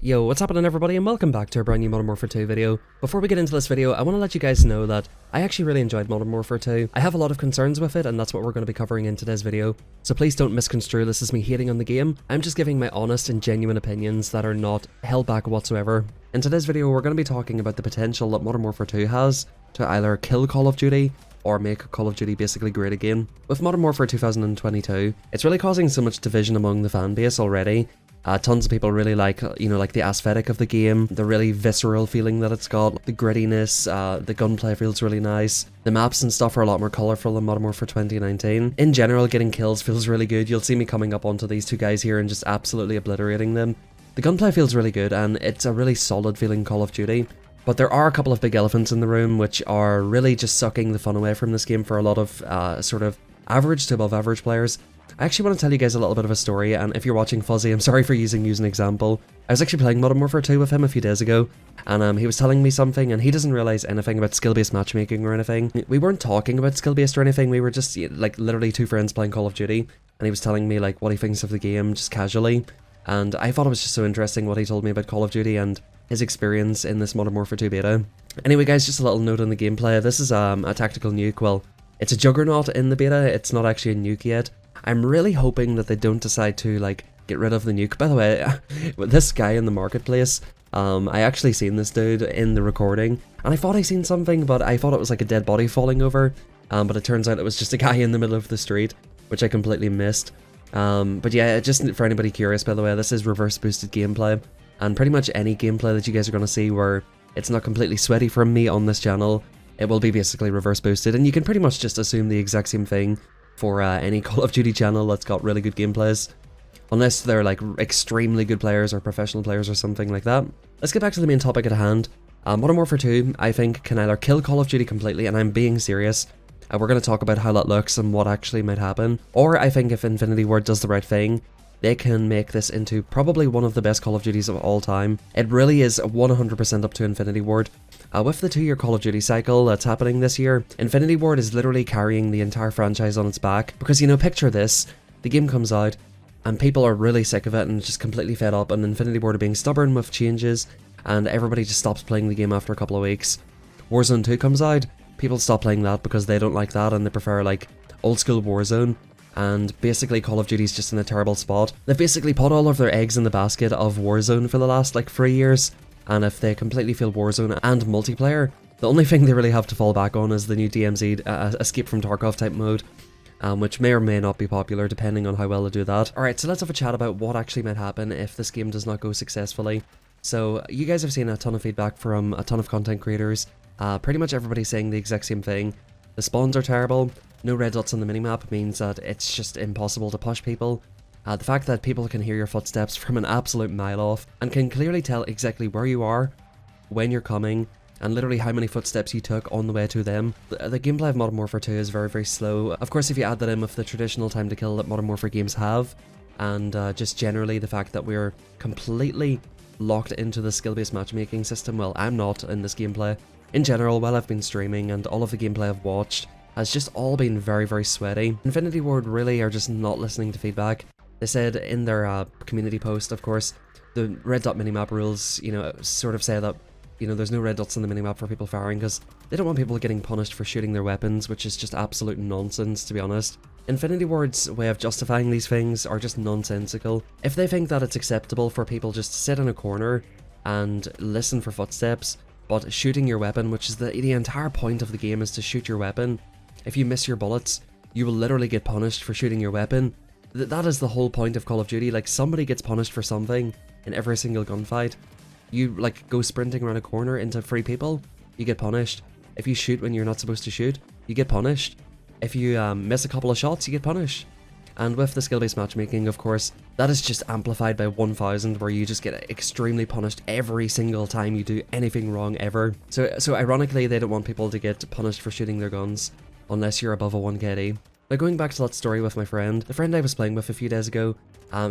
Yo, what's happening everybody, and welcome back to a brand new Modern Warfare 2 video. Before we get into this video, I want to let you guys know that I actually really enjoyed Modern Warfare 2. I have a lot of concerns with it, and that's what we're going to be covering in today's video. So please don't misconstrue this as me hating on the game. I'm just giving my honest and genuine opinions that are not held back whatsoever. In today's video, we're going to be talking about the potential that Modern Warfare 2 has to either kill Call of Duty or make Call of Duty basically great again. With Modern Warfare 2022, it's really causing so much division among the fan base already. Tons of people really like, the aesthetic of the game, the really visceral feeling that it's got, the grittiness, the gunplay feels really nice. The maps and stuff are a lot more colourful than Modern Warfare 2019. In general, getting kills feels really good. You'll see me coming up onto these two guys here and just absolutely obliterating them. The gunplay feels really good, and it's a really solid feeling Call of Duty. But there are a couple of big elephants in the room which are really just sucking the fun away from this game for a lot of sort of average to above average players. I actually want to tell you guys a little bit of a story, and if you're watching Fuzzy, I'm sorry for using you as an example. I was actually playing Modern Warfare 2 with him a few days ago, and he was telling me something, and he doesn't realise anything about skill-based matchmaking or anything. We weren't talking about skill-based or anything, we were just like literally two friends playing Call of Duty, and he was telling me like what he thinks of the game just casually, and I thought it was just so interesting what he told me about Call of Duty and his experience in this Modern Warfare 2 beta. Anyway guys, just a little note on the gameplay. This is a tactical nuke. Well, it's a juggernaut in the beta, it's not actually a nuke yet. I'm really hoping that they don't decide to like get rid of the nuke. By the way, this guy in the marketplace, I actually seen this dude in the recording, and I thought I seen something, but I thought it was like a dead body falling over, but it turns out it was just a guy in the middle of the street, which I completely missed. But yeah, just for anybody curious, by the way, this is reverse boosted gameplay, and pretty much any gameplay that you guys are going to see where it's not completely sweaty from me on this channel, it will be basically reverse boosted, and you can pretty much just assume the exact same thing for any Call of Duty channel that's got really good gameplays, unless they're like extremely good players or professional players or something like that. Let's get back to the main topic at hand. Modern Warfare 2, I think, can either kill Call of Duty completely, and I'm being serious. We're going to talk about how that looks and what actually might happen, or I think if Infinity Ward does the right thing, they can make this into probably one of the best Call of Duties of all time. It really is 100% up to Infinity Ward. With the 2-year Call of Duty cycle that's happening this year, Infinity Ward is literally carrying the entire franchise on its back. Because, picture this, the game comes out, and people are really sick of it and just completely fed up, and Infinity Ward are being stubborn with changes, and everybody just stops playing the game after a couple of weeks. Warzone 2 comes out, people stop playing that because they don't like that, and they prefer, like, old school Warzone. And basically Call of Duty's just in a terrible spot. They've basically put all of their eggs in the basket of Warzone for the last like 3 years, and if they completely fail Warzone and multiplayer, the only thing they really have to fall back on is the new DMZ Escape from Tarkov type mode, which may or may not be popular depending on how well they do that. Alright, so let's have a chat about what actually might happen if this game does not go successfully. So you guys have seen a ton of feedback from a ton of content creators, pretty much everybody saying the exact same thing. The spawns are terrible. No red dots on the minimap means that it's just impossible to push people. The fact that people can hear your footsteps from an absolute mile off and can clearly tell exactly where you are, when you're coming, and literally how many footsteps you took on the way to them. The gameplay of Modern Warfare 2 is very, very slow. Of course, if you add that in with the traditional time to kill that Modern Warfare games have, and just generally the fact that we're completely locked into the skill-based matchmaking system, well, I'm not in this gameplay. In general, while I've been streaming and all of the gameplay I've watched has just all been very, very sweaty. Infinity Ward really are just not listening to feedback. They said in their community post, of course, the red dot minimap rules, sort of say that, there's no red dots on the minimap for people firing because they don't want people getting punished for shooting their weapons, which is just absolute nonsense, to be honest. Infinity Ward's way of justifying these things are just nonsensical. If they think that it's acceptable for people just to sit in a corner and listen for footsteps, but shooting your weapon, which is the entire point of the game is to shoot your weapon. If you miss your bullets, you will literally get punished for shooting your weapon. That is the whole point of Call of Duty. Like, somebody gets punished for something in every single gunfight. You, like, go sprinting around a corner into 3 people, you get punished. If you shoot when you're not supposed to shoot, you get punished. If you miss a couple of shots, you get punished. And with the skill-based matchmaking, of course, that is just amplified by 1000, where you just get extremely punished every single time you do anything wrong ever. So ironically, they don't want people to get punished for shooting their guns, unless you're above a 1KD. Now going back to that story with my friend, the friend I was playing with a few days ago,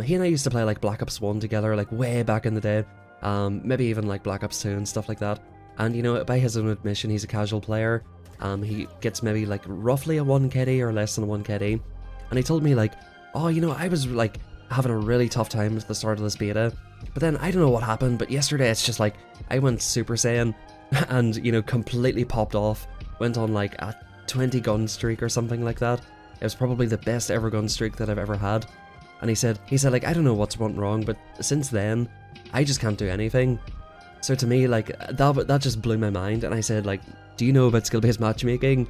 he and I used to play like Black Ops 1 together, like way back in the day, maybe even like Black Ops 2 and stuff like that. And by his own admission, he's a casual player. He gets maybe like roughly a 1KD or less than a 1KD. And he told me like, oh, I was like having a really tough time at the start of this beta. But then I don't know what happened, but yesterday it's just like I went Super Saiyan and, you know, completely popped off. Went on like a 20 gun streak or something like that. It was probably the best ever gun streak that I've ever had. And he said like, I don't know what's went wrong, but since then I just can't do anything. So to me, like, that just blew my mind. And I said, like, do you know about skill-based matchmaking?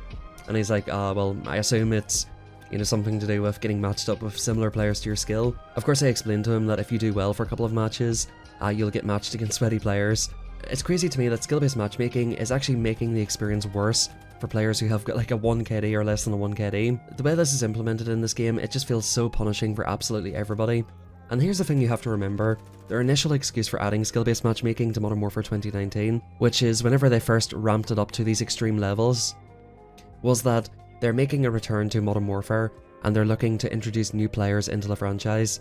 And he's like, well, I assume it's, you know, something to do with getting matched up with similar players to your skill. Of course, I explained to him that if you do well for a couple of matches, you'll get matched against sweaty players. It's crazy to me that skill-based matchmaking is actually making the experience worse for players who have got like a 1 KD or less than a 1 KD. The way this is implemented in this game, it just feels so punishing for absolutely everybody. And here's the thing you have to remember. Their initial excuse for adding skill-based matchmaking to Modern Warfare 2019, which is whenever they first ramped it up to these extreme levels, was that they're making a return to Modern Warfare and they're looking to introduce new players into the franchise.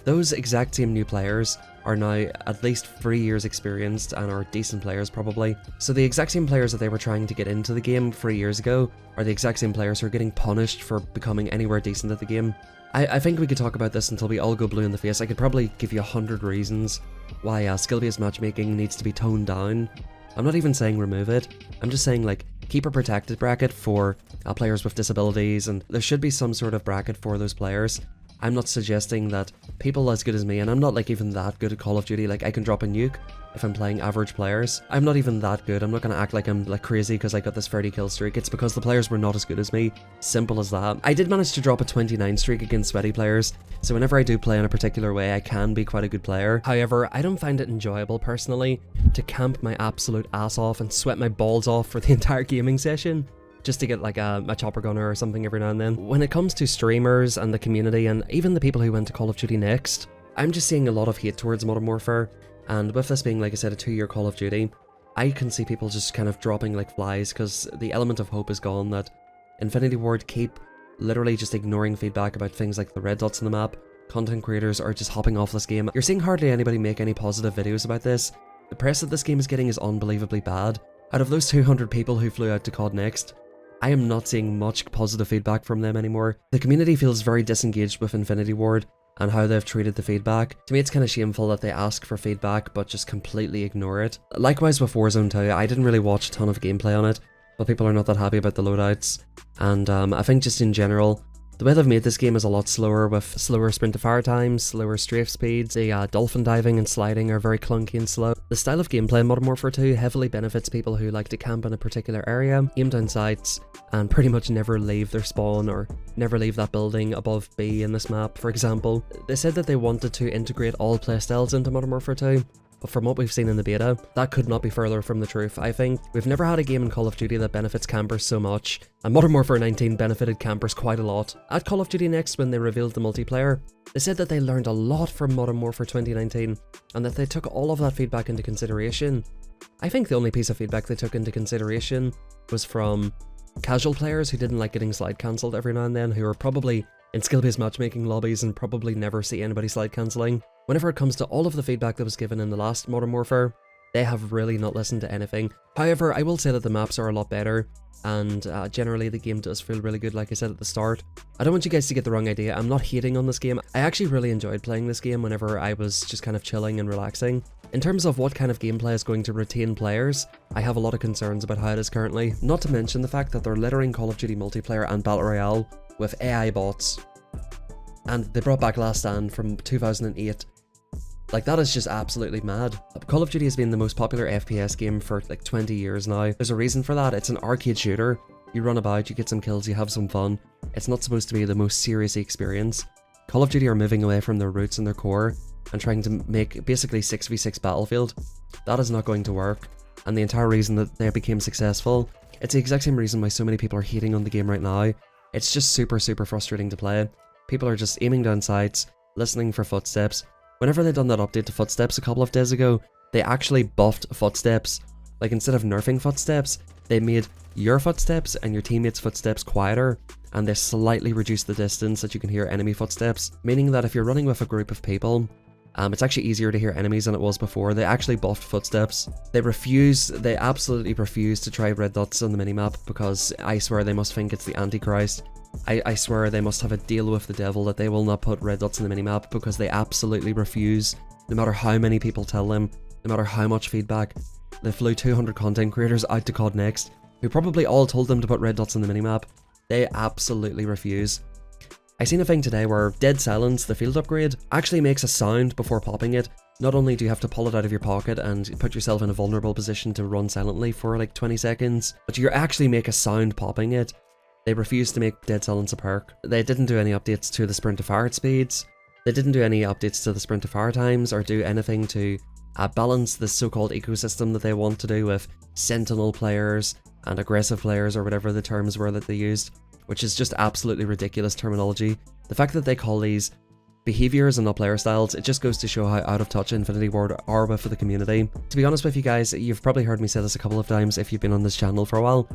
Those exact same new players are now at least 3 years experienced and are decent players probably. So the exact same players that they were trying to get into the game 3 years ago are the exact same players who are getting punished for becoming anywhere decent at the game. I think we could talk about this until we all go blue in the face. I could probably give you 100 reasons why skill-based matchmaking needs to be toned down. I'm not even saying remove it, I'm just saying like keep a protected bracket for players with disabilities, and there should be some sort of bracket for those players. I'm not suggesting that people as good as me, and I'm not like even that good at Call of Duty, like I can drop a nuke if I'm playing average players. I'm not even that good. I'm not gonna act like I'm like crazy because I got this 30 kill streak. It's because the players were not as good as me. Simple as that. I did manage to drop a 29 streak against sweaty players, so whenever I do play in a particular way, I can be quite a good player. However, I don't find it enjoyable personally to camp my absolute ass off and sweat my balls off for the entire gaming session, just to get like a chopper gunner or something every now and then. When it comes to streamers and the community and even the people who went to Call of Duty Next, I'm just seeing a lot of hate towards Modern Warfare, and with this being, like I said, a 2-year Call of Duty, I can see people just kind of dropping like flies because the element of hope is gone, that Infinity Ward keep literally just ignoring feedback about things like the red dots on the map. Content creators are just hopping off this game. You're seeing hardly anybody make any positive videos about this. The press that this game is getting is unbelievably bad. Out of those 200 people who flew out to COD Next, I am not seeing much positive feedback from them anymore. The community feels very disengaged with Infinity Ward and how they've treated the feedback. To me, it's kind of shameful that they ask for feedback but just completely ignore it. Likewise with Warzone 2, I didn't really watch a ton of gameplay on it, but people are not that happy about the loadouts. And I think just in general, the way they've made this game is a lot slower, with slower sprint to fire times, slower strafe speeds. The dolphin diving and sliding are very clunky and slow. The style of gameplay in Modern Warfare 2 heavily benefits people who like to camp in a particular area, aim down sights, and pretty much never leave their spawn or never leave that building above B in this map, for example. They said that they wanted to integrate all playstyles into Modern Warfare 2, but from what we've seen in the beta, that could not be further from the truth. I think we've never had a game in Call of Duty that benefits campers so much, and Modern Warfare 19 benefited campers quite a lot. At Call of Duty Next, when they revealed the multiplayer, they said that they learned a lot from Modern Warfare 2019, and that they took all of that feedback into consideration. I think the only piece of feedback they took into consideration was from casual players who didn't like getting slide cancelled every now and then, who are probably in skill-based matchmaking lobbies and probably never see anybody slide cancelling. Whenever it comes to all of the feedback that was given in the last Modern Warfare, they have really not listened to anything. However, I will say that the maps are a lot better, and generally the game does feel really good, like I said at the start. I don't want you guys to get the wrong idea, I'm not hating on this game. I actually really enjoyed playing this game whenever I was just kind of chilling and relaxing. In terms of what kind of gameplay is going to retain players, I have a lot of concerns about how it is currently, not to mention the fact that they're littering Call of Duty multiplayer and Battle Royale with AI bots. And they brought back Last Stand from 2008. Like, that is just absolutely mad. Call of Duty has been the most popular FPS game for like 20 years now. There's a reason for that. It's an arcade shooter. You run about, you get some kills, you have some fun. It's not supposed to be the most serious experience. Call of Duty are moving away from their roots and their core and trying to make basically 6v6 Battlefield. That is not going to work. And the entire reason that they became successful, it's the exact same reason why so many people are hating on the game right now. It's just super frustrating to play. People are just aiming down sights, listening for footsteps. Whenever they done that update to footsteps a couple of days ago, they actually buffed footsteps. Like, instead of nerfing footsteps, they made your footsteps and your teammates' footsteps quieter, and they slightly reduced the distance that you can hear enemy footsteps, meaning that if you're running with a group of people, it's actually easier to hear enemies than it was before. They actually buffed footsteps. They absolutely refuse to try red dots on the minimap because I swear they must think it's the Antichrist. I swear they must have a deal with the devil that they will not put red dots in the minimap, because they absolutely refuse, no matter how many people tell them, no matter how much feedback. They flew 200 content creators out to COD Next, who probably all told them to put red dots in the minimap. They absolutely refuse. I seen a thing today where Dead Silence, the field upgrade, actually makes a sound before popping it. Not only do you have to pull it out of your pocket and put yourself in a vulnerable position to run silently for like 20 seconds, but you actually make a sound popping it. They refuse to make Dead Silence a perk. They didn't do any updates to the sprint to fire speeds. They didn't do any updates to the sprint to fire times, or do anything to balance this so-called ecosystem that they want to do with sentinel players and aggressive players, or whatever the terms were that they used, which is just absolutely ridiculous terminology. The fact that they call these behaviors and not player styles, it just goes to show how out of touch Infinity Ward are with the community. To be honest with you guys, you've probably heard me say this a couple of times if you've been on this channel for a while.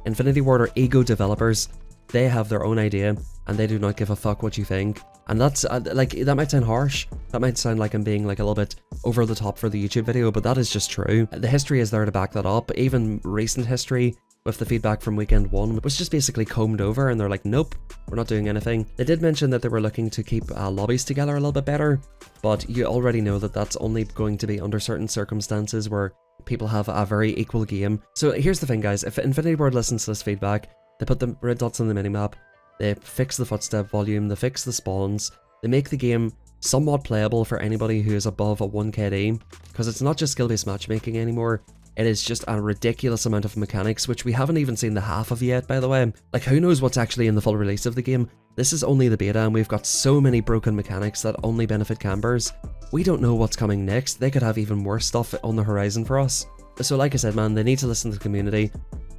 Infinity Ward are ego developers. They have their own idea and they do not give a fuck what you think. And that's like, that might sound harsh, that might sound like I'm being like a little bit over the top for the YouTube video, but that is just true. The history is there to back that up. Even recent history with the feedback from weekend 1 was just basically combed over, and they're like, nope, we're not doing anything. They did mention that they were looking to keep lobbies together a little bit better, but you already know that that's only going to be under certain circumstances where people have a very equal game. So here's the thing, guys, if Infinity Ward listens to this feedback, they put the red dots on the minimap, they fix the footstep volume, they fix the spawns, they make the game somewhat playable for anybody who is above a 1 KD, because it's not just skill-based matchmaking anymore. It is just a ridiculous amount of mechanics, which we haven't even seen the half of yet, by the way. Like, who knows what's actually in the full release of the game? This is only the beta, and we've got so many broken mechanics that only benefit campers. We don't know what's coming next. They could have even worse stuff on the horizon for us. So like I said, man, they need to listen to the community.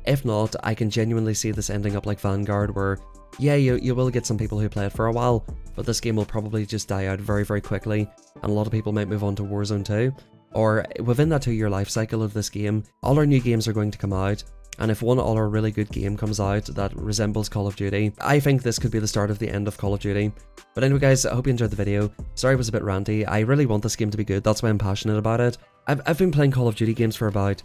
If not, I can genuinely see this ending up like Vanguard, where, yeah, you will get some people who play it for a while, but this game will probably just die out very, very quickly, and a lot of people might move on to Warzone 2. Or within that 2-year life cycle of this game, all our new games are going to come out, and if one other really good game comes out that resembles Call of Duty, I think this could be the start of the end of Call of Duty. But anyway guys, I hope you enjoyed the video. Sorry it was a bit ranty, I really want this game to be good, that's why I'm passionate about it. I've been playing Call of Duty games for about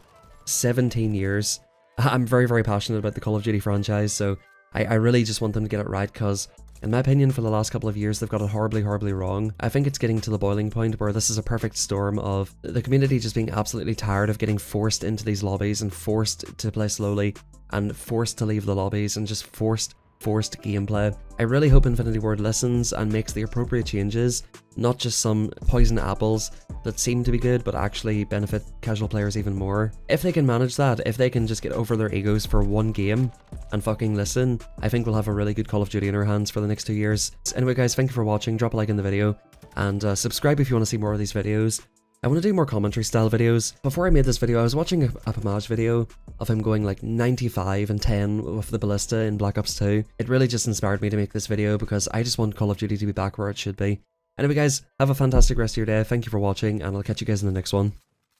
17 years. I'm very, very passionate about the Call of Duty franchise, so I really just want them to get it right, because in my opinion, for the last couple of years, they've got it horribly, horribly wrong. I think it's getting to the boiling point where this is a perfect storm of the community just being absolutely tired of getting forced into these lobbies and forced to play slowly and forced to leave the lobbies and just forced gameplay. I really hope Infinity Ward listens and makes the appropriate changes, not just some poison apples that seem to be good but actually benefit casual players even more. If they can manage that, if they can just get over their egos for one game and fucking listen, I think we'll have a really good Call of Duty in our hands for the next 2 years. Anyway guys, thank you for watching, drop a like in the video, and subscribe if you want to see more of these videos. I want to do more commentary style videos. Before I made this video, I was watching a Pamaj video of him going like 95 and 10 with the ballista in Black Ops 2. It really just inspired me to make this video because I just want Call of Duty to be back where it should be. Anyway guys, have a fantastic rest of your day, thank you for watching, and I'll catch you guys in the next one.